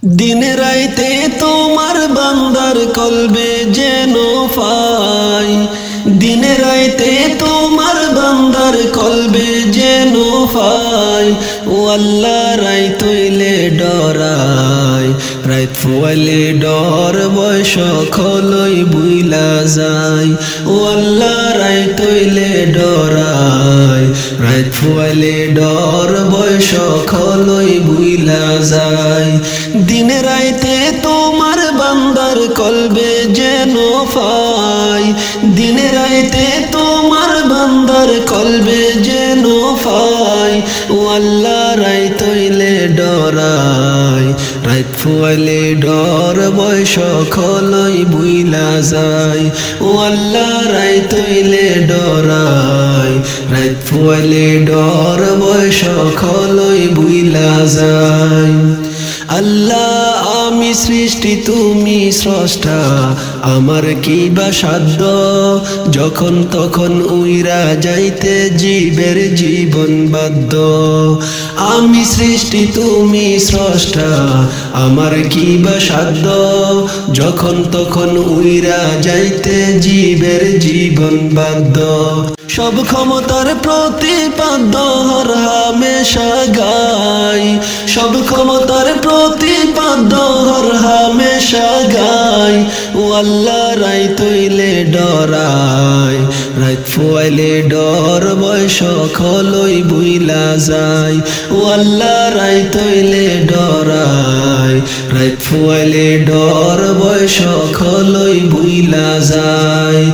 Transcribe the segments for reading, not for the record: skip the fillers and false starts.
दिन राइते तोमार बंदार कल्बे जेन पाई दिन राइते तोमार बंदार कल्बे जेन पाई ओ अल्लाह राइत हইলে डराई राइत फुয়ালে डर बयस खलई बुइला जाय ओ अल्लाह राइत हইলে डराई राइत फुয়ালে डर बयस खलई बुइला जाय दिन राइते तोमार बंदार कल्बे जेन पाई दिन राइते तोमार बंदार कल्बे जेन पाई ओ अल्लाह राइत हইলে डराई राइत फुয়ালে डर बयस खलई बुइला जाय ओ अल्लाह राइत हইলে डराई राइत फुয়ালে डर बयस खलई बुइला जाय अल्लाह आमी सृष्टि तुमी स्रष्टा आमार की बा साध्य जखन तखन उइरा जाइते जीवेर जीवन बाध्य आमी सृष्टि तुमी स्रष्टा आमार की बा साध्य जखन तखन उइरा जाइते जीवेर जीवन बाध्य सब क्षमतार प्रतिपाद्य हर हमेशा गाय सब क्षमतार प्रतिपाद्य हर हमेशा गाय ओ अल्लाह राइत हইলে डराय राइत फुয়ালে डर बयस खलई बुइला जाय ओ अल्लाह राइत हইলে डराय राइत फुয়ালে डर बयस खलई बुइला जाय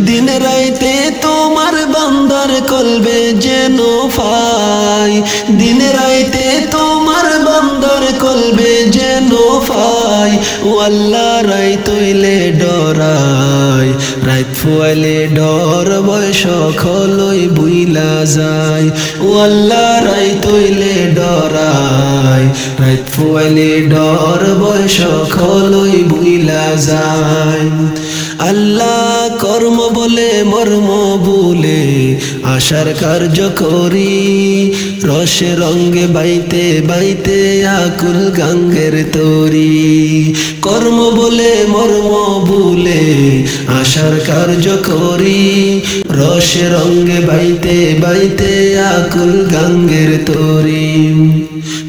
दिन राइते तोमार बंदार कल्बे जेन पाई दिन राइते तोमार बंदार कल्बे जेन पाई ओ अल्लाह राइत हইলে डराय राइत फुয়ালে डर बयस खलई बुइला जाय ओ अल्लाह राइत हইলে डराय राइत फुয়ালে डर बयस खलई बुइला जाय अल्लाह कर्म बोले मर्म बोले आशार कार्य करी रसे रंगे बाइते बाइते आकुल गांगेर तरी कर्म बोले मर्म बोले आशार कार्य करी रसे रंगे बाइते बाइते आकुल गांगेर तरी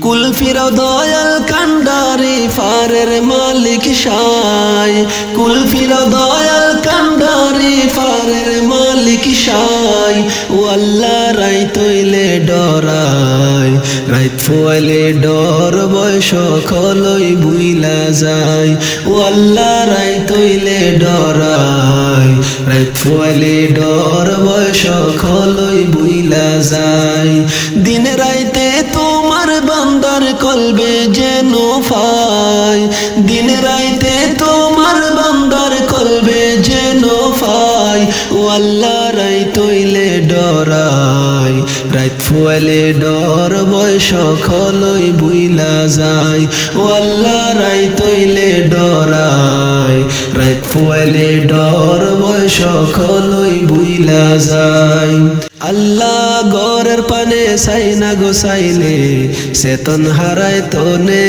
कुल फिराओ दयाल कांडारी फारेर मालिक शाय कुल फिराओ दयाल कांडारी फारेर मालिक शाय ओ अल्लाह राइत हইলে डराय राइत फुয়ালে डर बयस खलई बुइला जाय ओ अल्लाह राइत हইলে डराय राइत फुয়ালে डर बयस खलई बुइला जाय दिन राइते तोमार बंदार कल्बे जेन पाई दिन राइते तोमार बंदार कल्बे जेन पाई ओ अल्लाह राइत हইলে डराय राइत फुয়ালে डर बयस खलई बुइला जाय ओ अल्लाह राइत हইলে डराय राइत फुয়ালে डर बयस खलई बुइला जाय अल्लाह गौरेर पाने साइना गोसाइले चेतन हाराय तने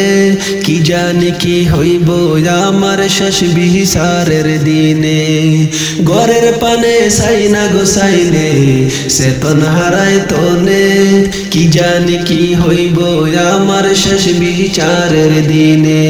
कि जानी कि हইব आमार शेष बिचारेर दिने गौरेर पाने साइना गोसाइले चेतन हाराय तने कि जानी कि हইব आमार शेष बिचारेर दिने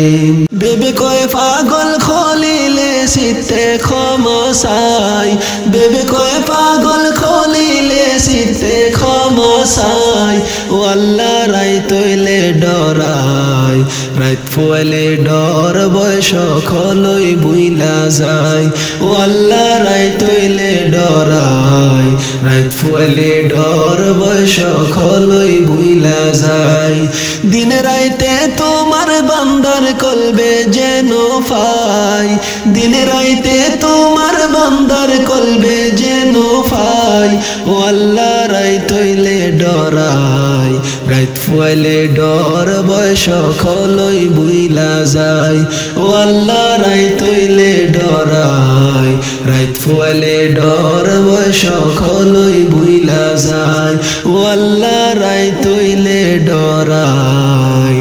बेबे कय पागल खलिले चित्ते क्षमा चाय बेबे कय पागल खलिले चित्ते क्षमा चाय ओ अल्लाह राइत हইলে डराय राइत फुয়ালে डर बयस खलई बुइला जाय ओ अल्लाह राइत हইলে डराय राइत फुয়ালে डर बयस खलई बुइला जाय दिन राइते तोमार बंदार कल्बे जेन पाई दिन राइते तोमार बंदार कल्बे जेन पाई ओ अल्लाह राइत हইলে डराय राइत फुয়ালে डर बयस खलई बुइला जाय ओ अल्लाह राइत हইলে डराय राइत फुয়ালে डर बयस खलई बुइला जाय ओ अल्लाह राइत हইলে डराय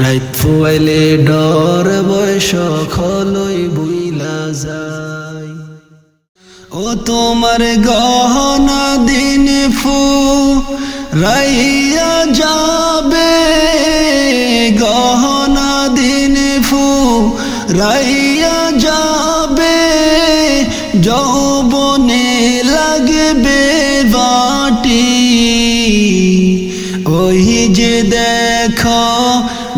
राइत ফুয়াইলে ডর বয়স খলই বুইলা যায় ও তোমার গহনা দিন ফুরাইয়া যাবে গহনা দিন ফুরাইয়া যাবে যৌবনে লাগবে বাটি ওই যে দেখো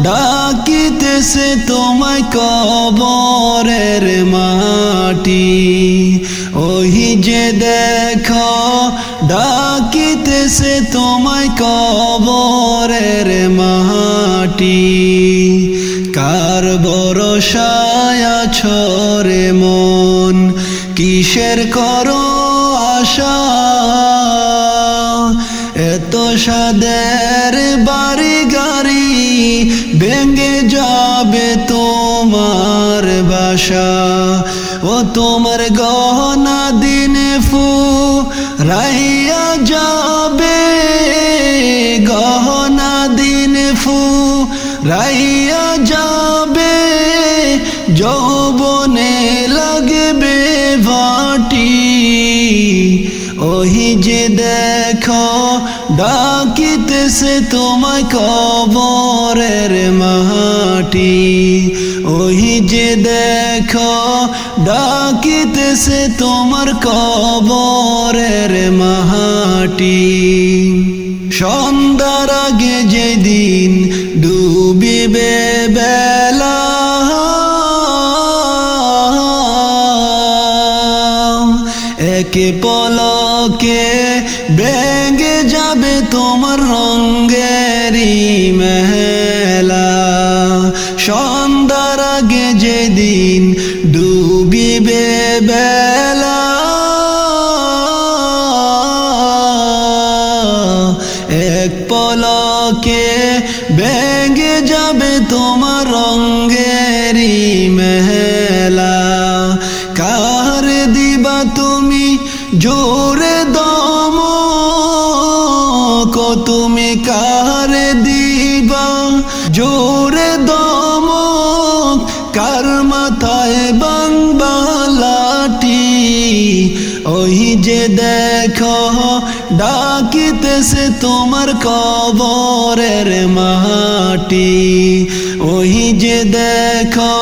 ডাকিতেছে তোমায় কবরের মাটি ওই যে দেখো ডাকিতেছে তোমায় কবরের মাটি কার ভরসায় আছো রে মন কিসের করো আশা এত সাদের বাড়ি গাড়ি ভেঙে যাবে তোমার বাসা ও তোমার গহনা দিন ফুরাইয়া যাবে গহনা দিন ফুরাইয়া যাবে যৌবনে লাগবে ভাটি ওই যে দেখো ডাকিতেছে তোমায় কবরের মাটি ওই যে দেখো ডাকিতেছে তোমার কবরের মাটি সন্ধ্যার আগে যেদিন ডুবিবে বেলা একে পলকে ভেঙে যাবে তোমার রঙেরি মেলা সন্ধ্যার আগে যেদিন ডুবিবে বেলা এক পলকে ভেঙে যাবে তোমার রঙেরি মেলা কার দিবা তুমি জোরে দম কো তুমি কার দিবা জোরে দম কার মাথায় বাংবা লাঠি ওই যে দেখো ডাকিতেছে তোমার কবরের মাটি ওই যে দেখো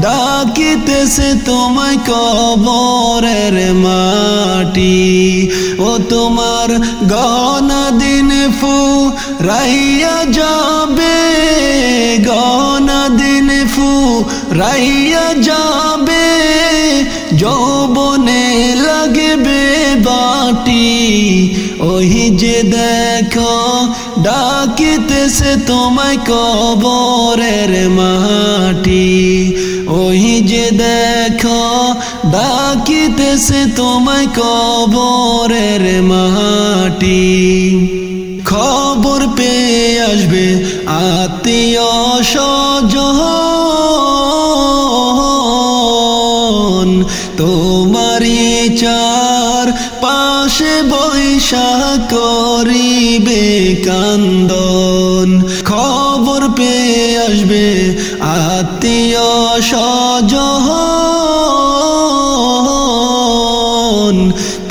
ডাকিতেছে তোমায় কবরের মাটি ও তোমার গহনা দিন ফুরাইয়া যাবে গহনা দিন ফুরাইয়া যাবে যৌবনে লাগবে বাটি ওই যে দেখো ডাকিতেছে তোমায় কবরের মাটি ওই যে দেখো ডাকিতেছে তোমায় কবরের মাটি খবর পেয়ে আসবে আত্মীয় স্বজন তোমারি চার পাশে বৈশা করিবে কান্দন খবর পেয়ে আসবে আত্মীয় স্বজন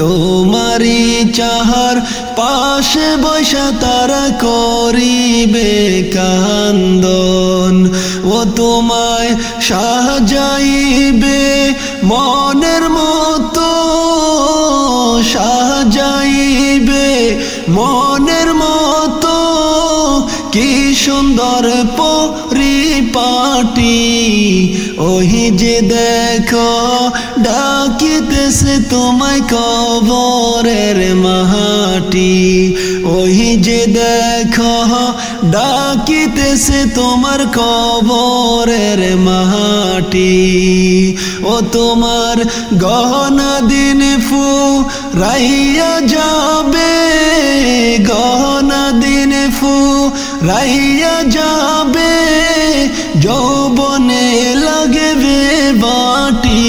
তোমারি চাহার পাশে বৈশা তারা করিবে কান্দন ও তোমায় সাজাইবে মনের মতো সাজাইবে মনের মতো কি সুন্দর পরিপাটি ওই যে দেখো ডাকিতেছে তোমায় কবরের মাটি ওই যে দেখো ডাকিতেছে তোমার কবরের মাটি ও তোমার গহনা দিন ফুরাইয়া যাবে গহনা দিন ফুরাইয়া যাবে যৌবনে লাগবে বাটি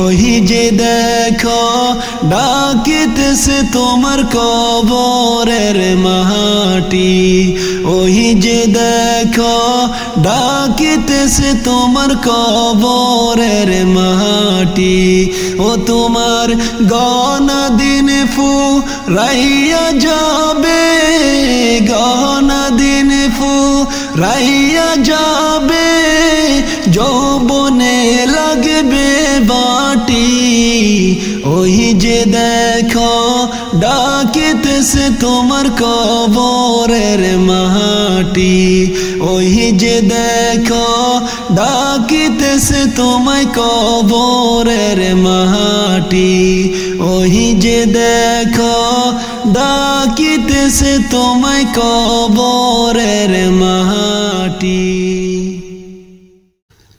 ওই যে দেখো ডাকিতেছে তোমার কবরের মাটি, ওই যে দেখো ডাকিতেছে তোমার কবরের মাটি। ও তোমার গহনা দিন ফুরাইয়া যাবে, গহনা দিন ফুরাইয়া যাবে, যৌবনে লাগবে বাটি। ওই যে দেখো ডাকিতেছে তোমার কবরের মাটি, ওই যে দেখো ডাকিতেছে তোমায় কবরের মাটি, ওই যে দেখো ডাকিতেছে তোমায় কবরের মাটি।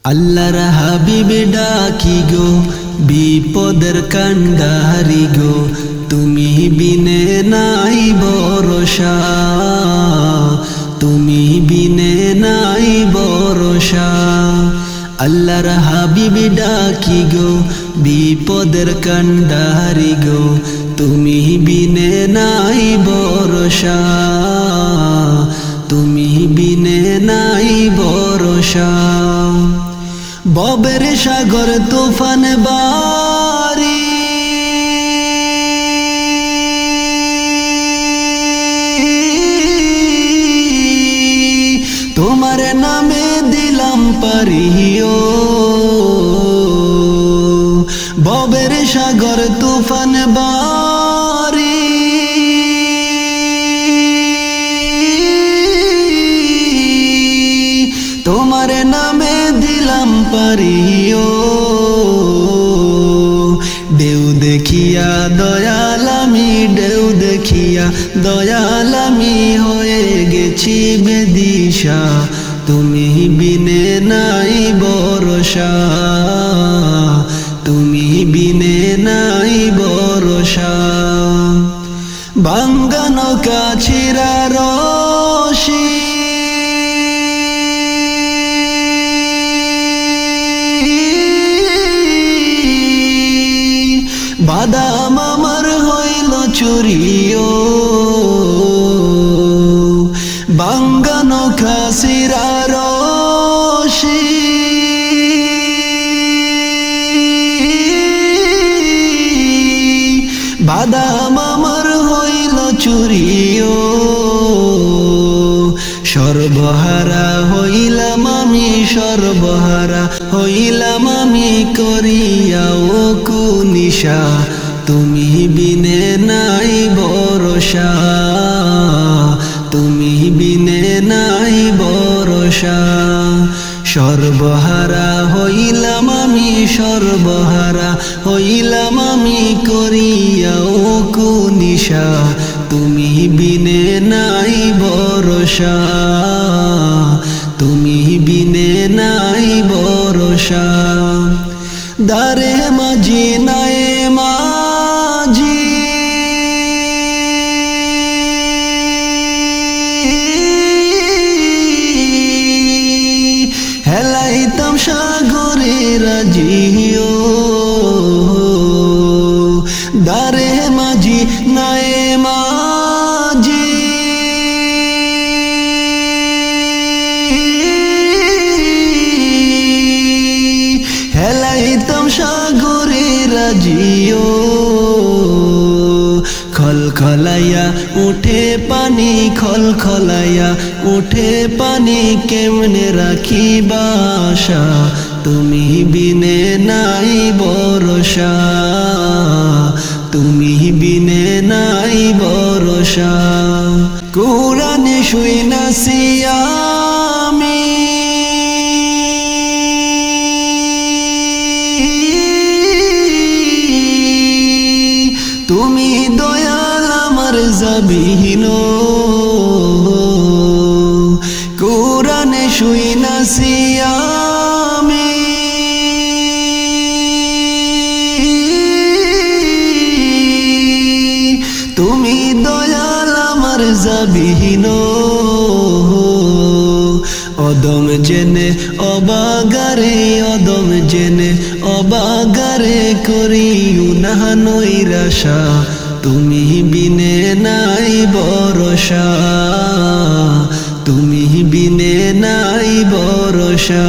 আল্লাহর হাবিব ডাকি গো বিপদের কান্ডারি গো, তুমি বিনে নাই ভরসা, তুমি বিনে নাই ভরসা। আল্লাহর হাবিব ডাকি গো বিপদের কান্ডারি গো, তুমি বিনে নাই ভরসা, তুমি বিনে নাই ভরসা। ববের সাগর তুফান বারি, তোমার নামে দিলাম পারিও, ববের সাগর তুফান বারি, তোমার নামে দিলাম পারিও। ঢেউ দেখিয়া দয়াল আমি, ঢেউ দেখিয়া দয়াল আমি হয়ে গেছি বেদিশা, তুমি বিনে নাই ভরসা, তুমি বিনে নাই ভরসা। ভাঙ্গা নৌকা ছিঁড়া রশি, বাদাম আমার হইল চুরিও, ভাঙ্গা নৌকা ছিঁড়া রশি, বাদাম আমার হইল চুরিও। সর্বহারা হইলাম আমি, সর্বহারা হইলাম আমি করিয়া ও কুনিশা, তুমি বিনে নাই ভরসা, তুমি বিনে নাই ভরসা। সর্বহারা হইলাম আমি, সর্বহারা হইলাম আমি করিয়া ও কুনিশা, তুমি বিনে নাই ভরসা, তুমি বিনে নাই ভরসা। দারে মাঝি নায়ে মাঝি, হেলাইতাম সাগরে রাজিও, দারে মাঝি নায়ে মাঝি, হেলাইতাম সাগরে রাজিও। খলখলাইয়া উঠে পানি, খলখলাইয়া উঠে পানি, কেমনে রাখি বাসা, তুমি বিনে নাই ভরসা, তুমি বিনে নাই ভরসা। কুরআনে শুনাছি আমি, তুমি দয়াল আমার জাবিন, কুরআনে শুনাছি আমি, তুমি দয়াল আমার জাবিন। অদম জেনে অবাগারে অদম জেনে অবাগারে করিও না নৈরাশা তুমি বিনে নাই ভরসা তুমি বিনে নাই ভরসা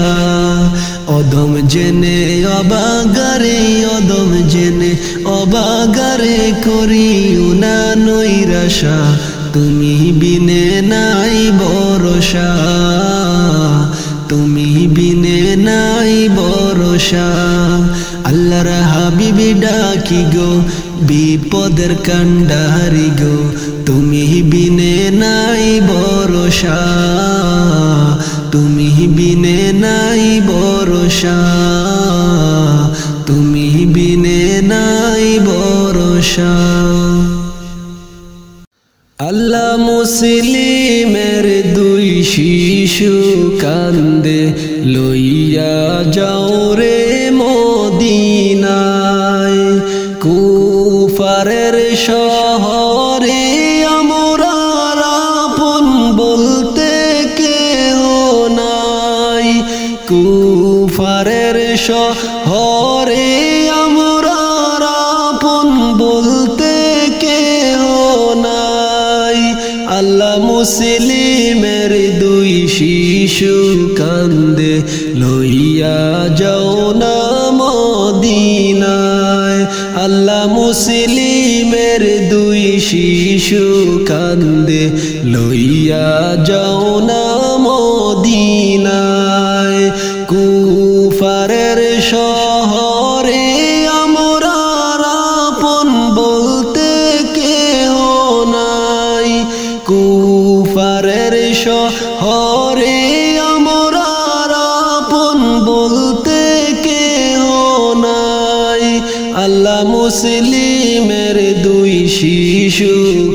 অদম জেনে অবাগারে অদম জেনে অবাগারে করিও না নৈরাশা তুমি বিনে নাই ভরসা তুমি বিনে নাই ভরসা আল্লাহর হাবিবি ডাকি গো বিপদের কান্ডারি গো তুমি বিনে নাই ভরসা তুমি বিনে নাই ভরসা তুমি বিনে নাই ভরসা আল্লাহ মুসলিমের দুই শিশু কান্দে লইয়া যাও রে মদিনায় কুফারের শহরে আমরা আপন বলতে কেহ নাই কুফারের শহরে আমরা আপন বলতে কেহ নাই আল্লাহ মুসলিমের দুই শিশু কান্দে লইয়া যাও না মদিনায় আল্লাহ মুসলিমের দুই শিশু কান্দে লইয়া যাও না মদিনায় কুফারের শহরে আমরা আপন বলতে কেহ নাই কুফারের শহরে আমরা আপন বলতে কেহ নাই আল্লাহ মুসলিমের দুই শিশু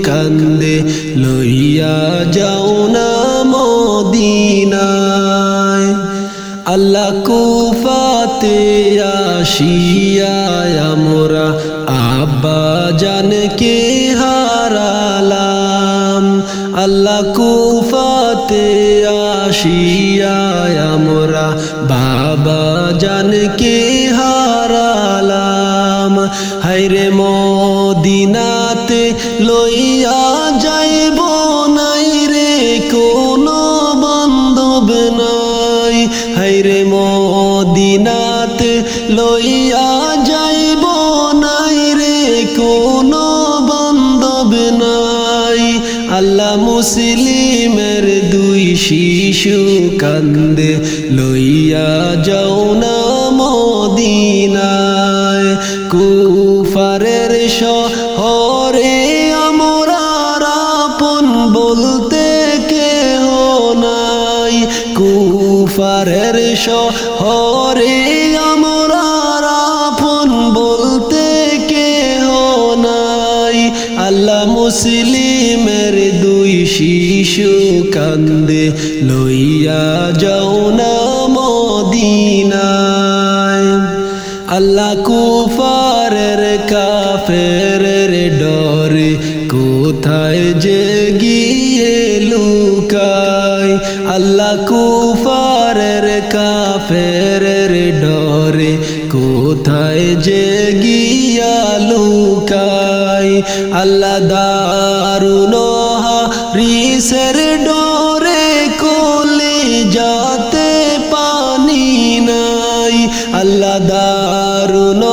কান্দে লইয়া যাও না মদিনায় আল্লাহ কুফাতে আসিয়া আমরা আব্বা জানকে হারালাম আল্লাহ কুফাতে আসিয়া আমরা বাবা জানকে হারালাম হায়রে মদিনাতে লইয়া যাইব নাই রে কোনো বান্ধব নাই হায়রে মদিনাতে লইয়া যাইব নাই রে কোনো বান্ধব নাই আল্লাহ মুসলিমের দুই শিশু কান্দে লইয়া যাও না মদিনায় কুফারের শহরে আমরা আপন বলতে কেহ নাই কুফারের শহরে আমরা আপন বলতে কেহ নাই আল্লাহ মুসলিমের দুই শিশু কান্দে লইয়া যাও না মদিনায় আল্লাহ কুফারের কাফেরের ডরে কোথায় যে গিয়ে লুকায় আল্লাহ কুফারের কাফেরের ডরে কোথায় যে গিয়া লুকায় আল্লাহ দারুন হারিসের ডরে কোলে যাতে পানি নাই আল্লাহ দারুন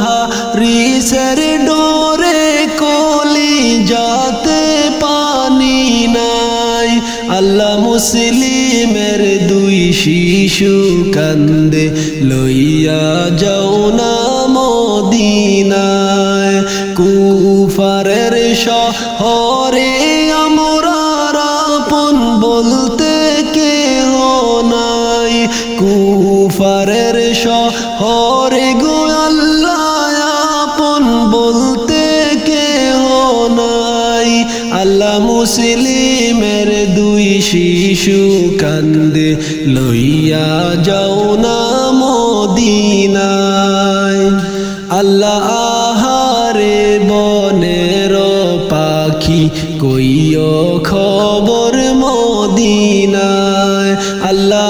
হারিসের ডরে কোলে যাতে পানি নাই আল্লাহ মুসলিমের দুই শিশু কান্দে লইয়া যাও না মদিনায় কুফারের শহরে আমরা আপন বলতে কেহ নাই কুফারের শহরে গো আল্লাহ আপন বলতে কেহ নাই আল্লাহ মুসলিমের দুই শিশু কান্দে লইয়া যাও না মদিনায় আল্লাহ আহারে বনের পাখি কইও খবর মদিনায় আল্লাহ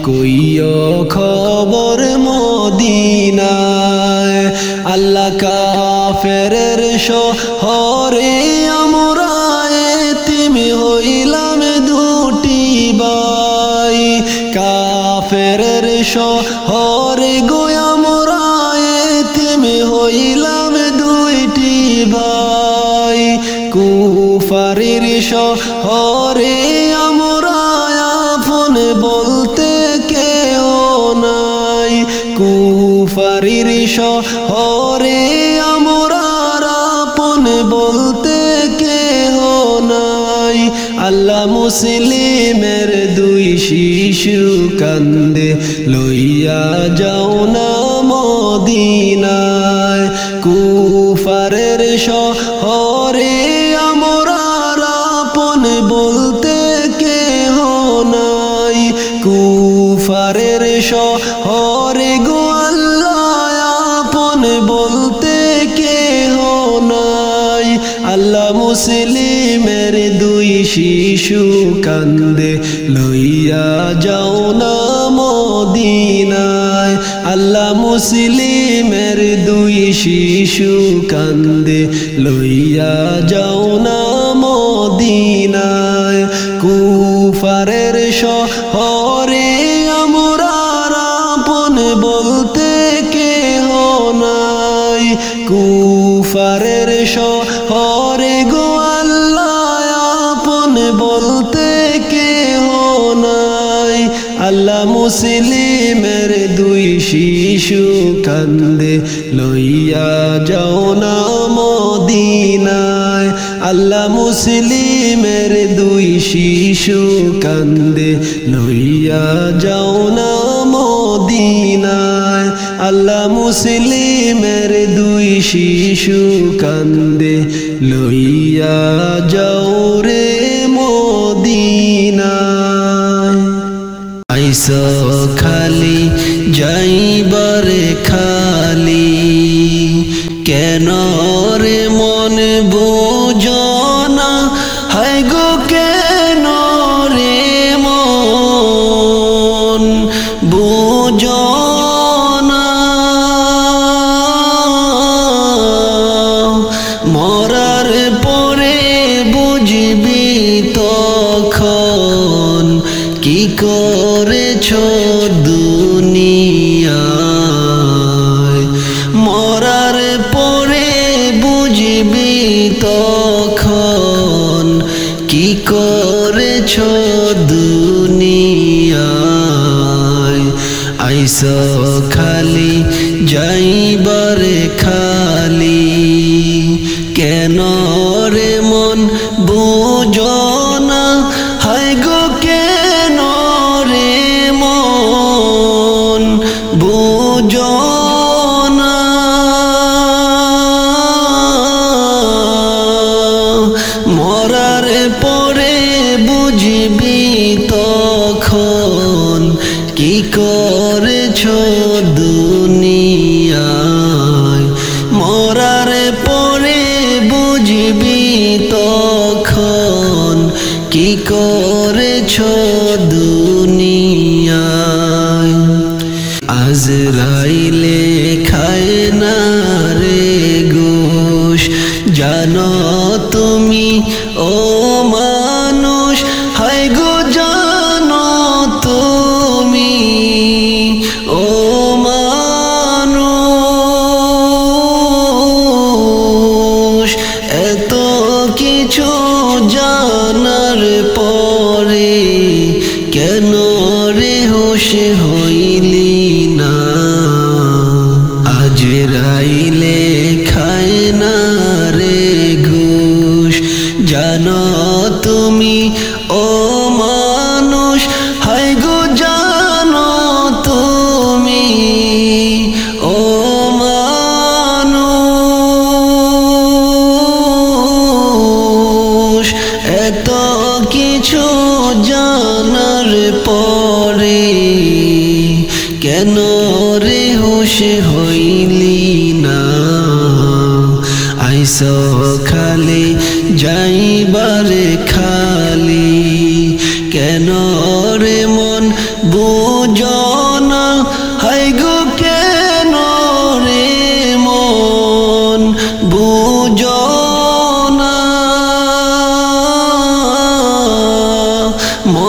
কইও খবর মদিনায় আল্লাহ কাফেরের শহরে আমরা এতিম হইলাম দুটি ভাই কাফেরের শহরে গো আমরা এতিম হইলাম দুইটি ভাই কুফারের শহরে আমরা আপন বলতে কেউ নাই কুফারের শহরে আমরা আপন বলতে কেউ নাই আল্লাহ মুসলিমের দুই শিশু কান্দে লইয়া যাও না মদিনায় কুফারের শহরে আমরা আপন বলতে কেহ নাই কুফারের শহরে গো আল্লাহ আপন বলতে কেহ নাই আল্লাহ মুসলিমের দুই শিশু কান্দে লইয়া যাও না মদিনায় আল্লাহ মুসলিমের দুই শিশু কান্দে লইয়া যাও না মদিনায় কুফারের শহরে আমরা আপন বলতে কেহ নাই কুফারের শহরে গো আল্লাহ আপন বলতে কেহ নাই আল্লাহ মুসলিমের দুই শিশু কান্দে লইয়া যাও না মদিনায় আল্লাহ মুসলিমের দুই শিশু কান্দে লইয়া যাও না মদিনায় আল্লাহ মুসলিমের দুই শিশু কান্দে লইয়া যাও রে মদিনায় আইসো খালি যাইবারে খালি কেন রে মন বুঝো না হায় গো কেন রে মন বুঝো না মরার পরে বুঝবি তখন কি করেছ দুনিয়ায় মরার পরে বুঝবি তখন কি করেছ দুনিয়ায় আইসো খালি যাইবারে খালি কেন রে মন বুঝো না হায় গো কেন রে মন বুঝো না মরার পরে বুঝবি তখন কি করেছ দুনিয়ায় মরার পরে বুঝবি তখন কি করেছ দুনিয়ায় আজরাইলে খায় না রে গোশ জানো তুমি ও মানুষ হায় গো জানো তুমি ও মানুষ এত কিছু জানার পরে কেন রে হুঁশ হইলি না আজরাইলে খায় না রে ঘুষ জানো তুমি ও মানুষ হায় গো জানো তুমি ও মানুষ এত কিছু জানার পরে কেন রে হুঁশ হইলি না আইসো খালি যাইবারে খালি কেন রে মন বুঝ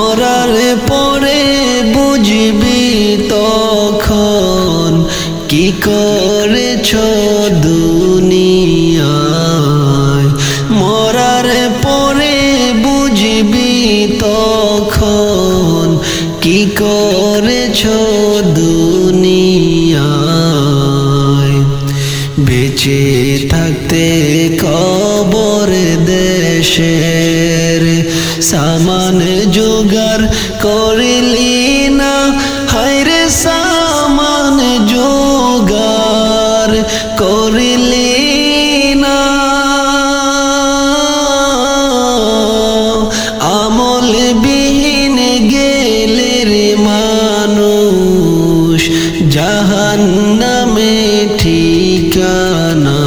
মরার পরে বুঝবি তখন কি করেছ দুনিয়ায়। মরার পরে বুঝবি তখন কি করেছ দুনিয়ায়। বেঁচে থাকতে কবর দেশের সামান জোগাড় করলি না, হায়রে সামান জোগাড় করলি না। আমল বিহীন গেলে রে মানুষ জাহান্নামে ঠিকানা।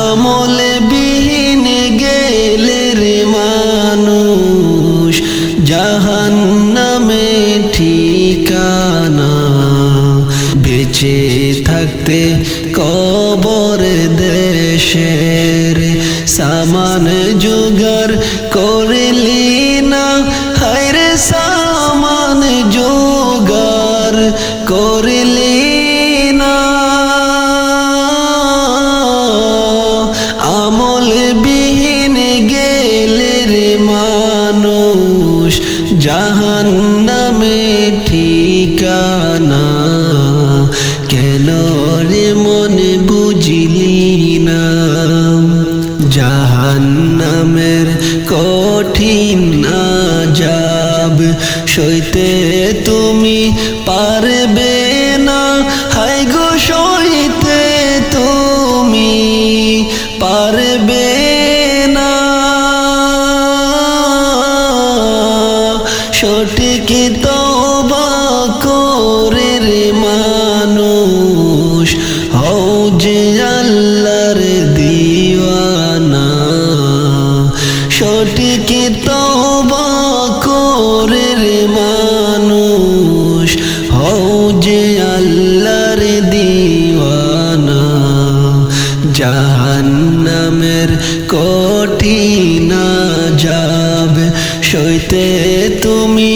আমল বিহীন গেলে রে মানুষ জাহান্নামে ঠিকানা। বেঁচে থাকতে কবর দেশের সামান জোগাড় করলি না, হায়রে সামান জোগাড় করলি না। আমল বিহীন গেলে রে মানুষ জাহান্নামে ঠিকানা। কেন রে মন বুঝলি না, জাহান্নামের কঠিন আযাব সইতে তুমি পারবে না, হায় গো সইতে তুমি পারবে না। সঠিক তওবা করে রে মানুষ হও যে আল্লাহর দিওয়ানা। সঠিক তওবা করে রে মানুষ হও যে আল্লাহর দিওয়ানা। জাহান্নামের কঠিন আযাব সইতে তুমি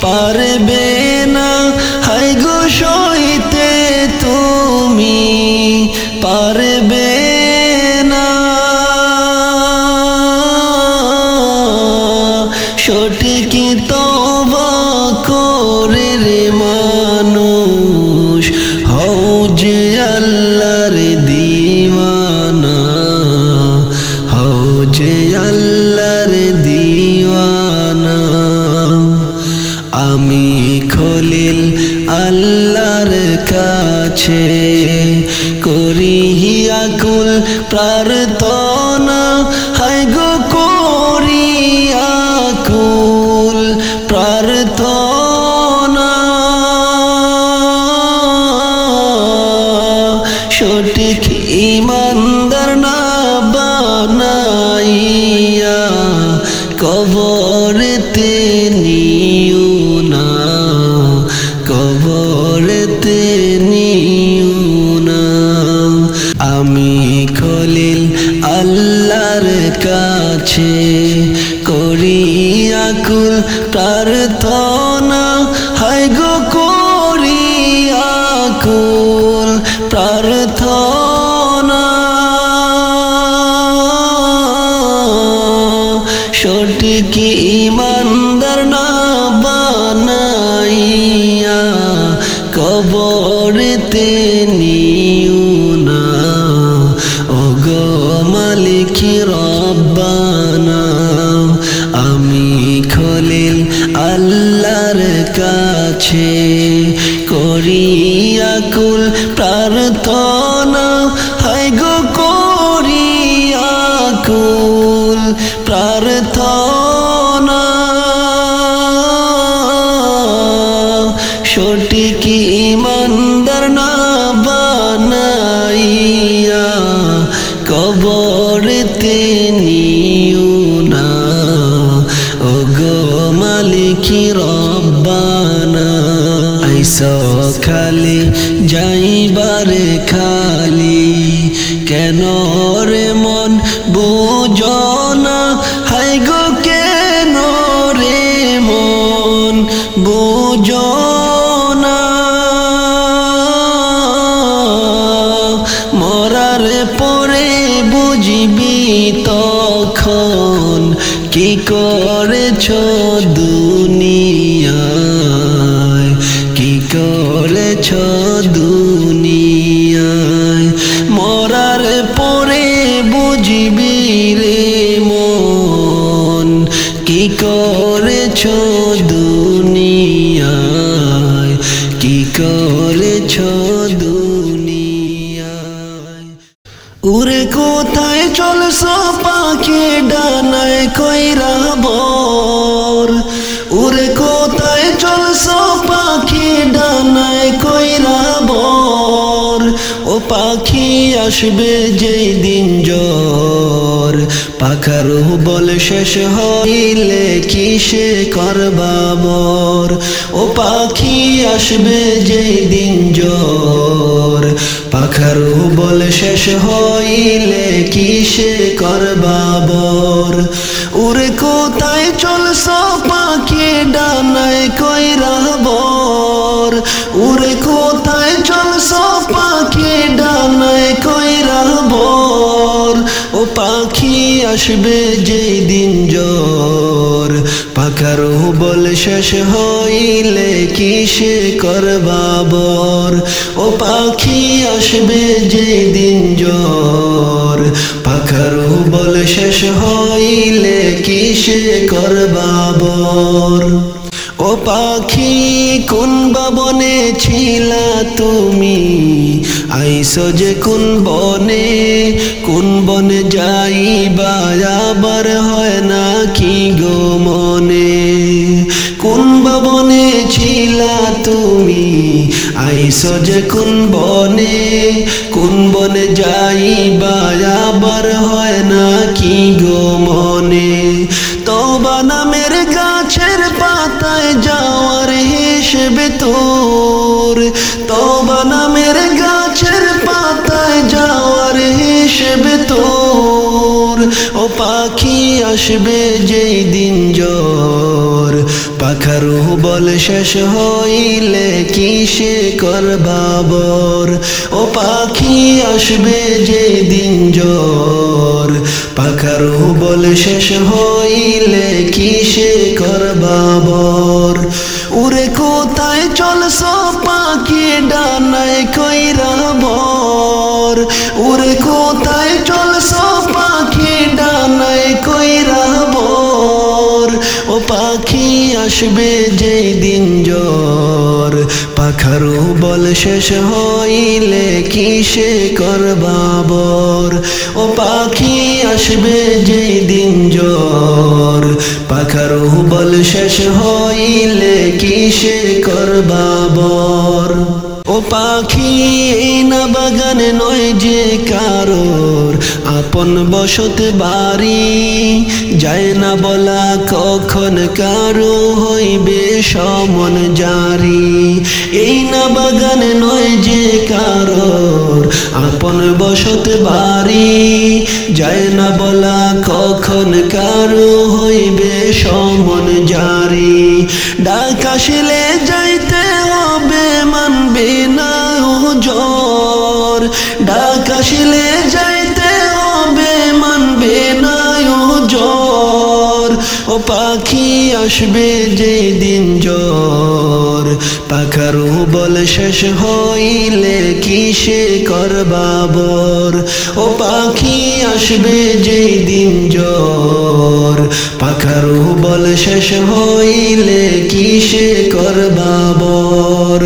পারবে না, হায় গো সইতে তুমি পারবে না। সঠিক তওবা করে রে মানুষ হও যে আল্লাহর দিওয়ানা, হও যে আল্লাহর দিওয়ানা। আমি খলিল আল্লাহর কাছে করি আকুল প্রার্থনা, হায় গো করি আকুল প্রার্থনা। সঠিক ঈমানদার না বানাইয়া কবরেতে নিও না, কবরেতে নিও না। আমি খলিল আল্লাহর কাছে করি আকুল প্রার্থনা, হায় গো করি আকুল প্রার্থনা। সঠিক ঈমানদার না বানাইয়া কবরেতে নিও না, ওগো মালিক রব্বানা। আমি খলিল আল্লাহর কাছে করি আকুল প্রার্থনা, হায় গো করি আকুল প্রার্থনা। সঠিক ঈমানদার না বানাইয়া কবরেতে নিও না, ওগো মালিক রব্বানা। আইসো খালি যাইবারে খালি, কেন রে মন বুঝো না, হায় গো কেন রে বুঝো না মরার পরে বুঝবি তখন কি করেছ দুনিয়ায় কি করেছ দুনিয়ায় মরার পরে বুঝবি রে মন কি করেছ দুনিয়ায় কি করেছ দুনিয়ায় উড়ে কোথায় চলছ পাখি ডানায় কইরা বর উড়ে কোথায় চলছ পাখি ডানায় কইরা বর ও পাখি আসবে যেই দিন জ্বর পাখার বল শেষ হইলে কিসে করবা বর ও পাখি আসবে যেই দিন জ্বর পাখার বল শেষ হইলে কিসে করবা বর উড়ে কোথায় চলছ পাখি ডানায় কইরা বর উড়ে কোথায় চলছ পাখি ডানায় কইরা বর ও পাখি আসবে যেই দিন জ্বর পাখার বল শেষ হইলে কিসে করবা বর ও পাখি আসবে যেই দিন জ্বর পাখার বল শেষ হইলে কিসে করবা বর ও পাখি কোন বনে ছিলা তুমি আইসো যে কোন বনে যাইবা আবার হয় না কি গো মনে কোন বনে ছিলা তুমি আইসো যে কোন বনে যাইবা আবার হয় না কি গো মনে তওবা নামের গাছের পাতায় যাওয়ার হিসেবে তোর তওবা নামের গাছের পাতায় যাওয়ার হিসেবে তোর ও পাখি আসবে যেই দিন জ্বর পাখার বল শেষ হইলে কিসে করবা বর ও পাখি আসবে যেই দিন জ্বর পাখার বল শেষ হইলে কিসে করবা বর উড়ে কোথায় চলছ পাখি ডানায় কইরা বর উড়ে কোথায় চলছ পাখি ডানায় কইরা বর ও পাখি আসবে যেই দিন জ্বর পাখার বল শেষ হইলে কিসে করবা বর ও পাখি আসবে যেই দিন জ্বর পাখার বল শেষ হইলে কিসে করবা বর ও পাখি এই না বাগানে নয় যে কারোর আপন বসত বাড়ি যায় না বলা কখন কারো হইবে সমন জারি এই না বাগানে নয় যে কারোর আপন বসত বাড়ি যায় না বলা কখন কারো হইবে সমন জারি ডাক আসিলে যাইতে হবে মানবে না হুজুর ডাক আসিলে যাইতে হবে মানবে না হুজুর ও পাখি আসবে যেই দিন জ্বর পাখার বল শেষ হইলে কিসে করবা বর ও পাখি আসবে যেই দিন জ্বর পাখার বল শেষ হইলে কিসে করবা বর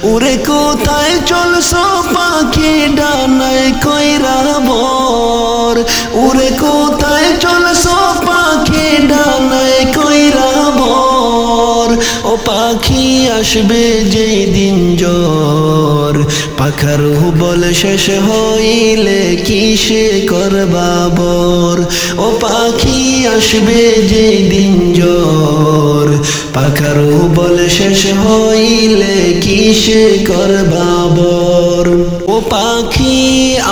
উড়ে কোথায় চলছ পাখি ডানায় কইরা বর উড়ে কোথায় চলছ পাখি ডানায় কইরা বর ও পাখি আসবে যেই দিন জ্বর পাখার বল শেষ হইলে কিসে করবা বর ও পাখি আসবে যেই দিন জ্বর পাখার বল শেষ হইলে কিসে করবা বর ও পাখি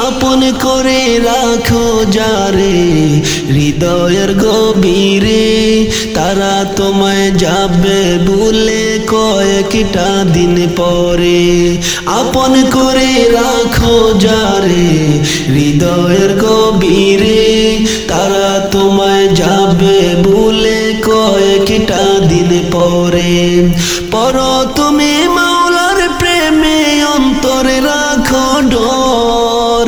আপন করে রাখো যারে হৃদয়ের গভীরে তারা তোমায় যাবে ভুলে কয়েকটা দিন পরে। আপন করে রাখো যারে হৃদয়ের গভীরে, তারা তোমায় যাবে ভুলে কয়েকটা দিন পরে। পড়ো তুমি মাওলার প্রেমে অন্তরে রাখো ডর,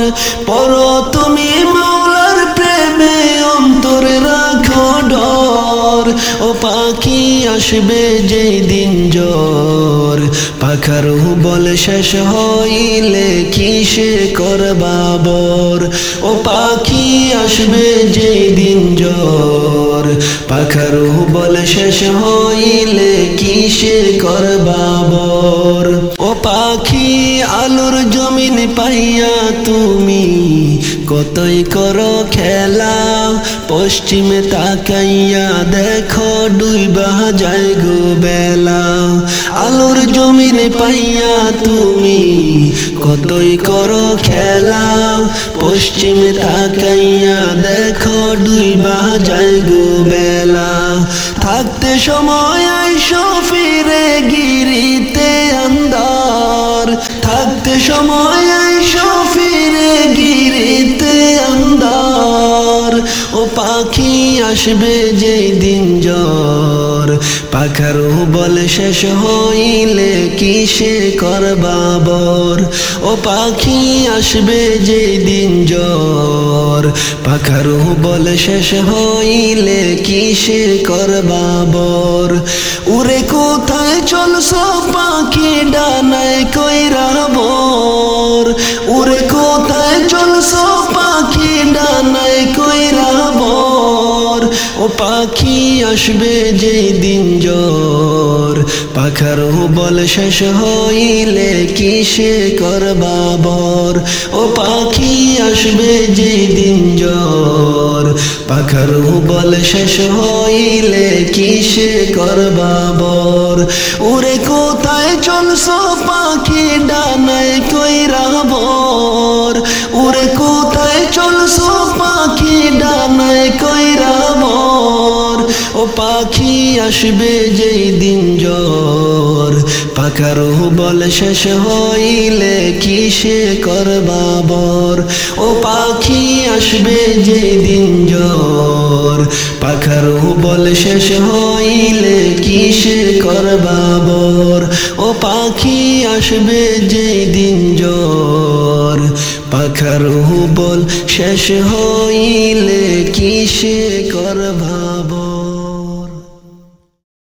পড়ো তুমি মাওলার প্রেমে অন্তরে রাখো ডর। ও পাখি আসবে যেই দিন জ্বর, পাখার বল শেষ হইলে কিসে করবা বর। ও পাখি আসবে যেই দিন জ্বর, পাখার বল শেষ হইলে কিসে করবা বর। ও পাখি আলোর জমিন পাইয়া তুমি কতই করো খেলা, পশ্চিমে তাকাইয়া দেখো ডুইবা যায় গো বেলা। আলোর জমিন পাইয়া তুমি কতই করো খেলা, পশ্চিমে তাকাইয়া দেখো ডুইবা যায় গো বেলা। থাকতে সময় আইসো ফিরে গিরিতে আন্দার, থাকতে সময় আইসো ফিরে গিরিতে আন্দার। ও পাখি আসবে যেই দিন জ্বর, পাখার বল শেষ হইলে কিসে করবা বর। ও পাখি আসবে যেই দিন জ্বর, পাখার বল শেষ হইলে কিসে করবা বর। উড়ে কোথায় চলছো পাখি ডানায় কইরা বর, উড়ে কোথায় চলছো পাখি ডানায় কইরা বর। ও পাখি আসবে যেই দিন জ্বর, পাখার বল শেষ হইলে কিসে করবা বর। ও পাখি আসবে যেই দিন জ্বর, পাখার বল শেষ হইলে কিসে করবা বর। উড়ে কোথায় চলছো পাখি ডানায় কইরা বর, উড়ে কোথায় চলছো পাখি ডানায় কইরা বর। ও পাখি আসবে যেই দিন জ্বর, পাখার বল শেষ হইলে কিসে করবা বর। ও পাখি আসবে যেই দিন জ্বর, পাখার বল শেষ হইলে কিসে করবা বর। ও পাখি আসবে যেই দিন জ্বর, পাখার বল শেষ হইলে কিসে করবা বর।